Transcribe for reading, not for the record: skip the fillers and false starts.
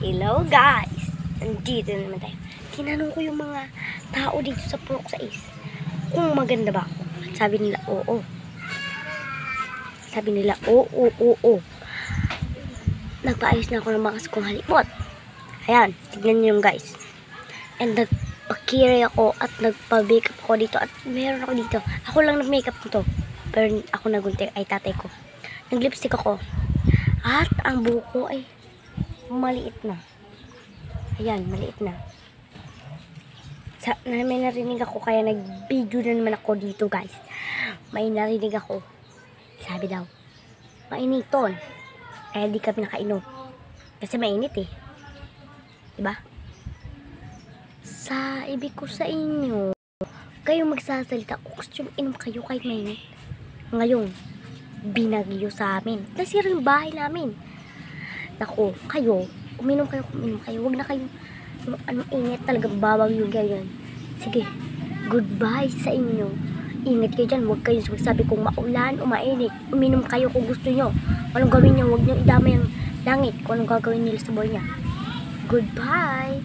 Hello guys! Nandito naman tayo. Tinanong ko yung mga tao dito sa Purok 6 kung maganda ba ako. Sabi nila, oo. Sabi nila, oo. Nagpaayos na ako ng mga kong halipot. Ayan, tignan nyo yung guys. And nagpa-kiray ako at nagpa-makeup ako dito. At meron ako dito. Ako lang nag-makeup nito. Pero ako nagunti ay tatay ko. Nag-lipstick ako. At ang buhok ko ay maliit na. Ayan, maliit na. May narinig ako kaya nag-video na naman ako dito guys. May narinig ako. Sabi daw, mainiton. Kaya di kami nakainom. Kasi mainit eh. Diba? Sa ibig ko sa inyo, kayo magsasalita. Kung gusto nyo inom kayo kahit mainit. Ngayon, binagyo sa amin. Nasira yung bahay namin. Naku, kayo, uminom kayo. Huwag na kayo, init talaga, babagyo ganyan. Sige, goodbye sa inyo. Ingat kayo dyan, huwag kayo magsabi kung maulan o mainit. Uminom kayo kung gusto nyo. Anong gawin nyo, huwag nyo idamay ang langit kung anong gagawin nila sa buhay niya. Goodbye!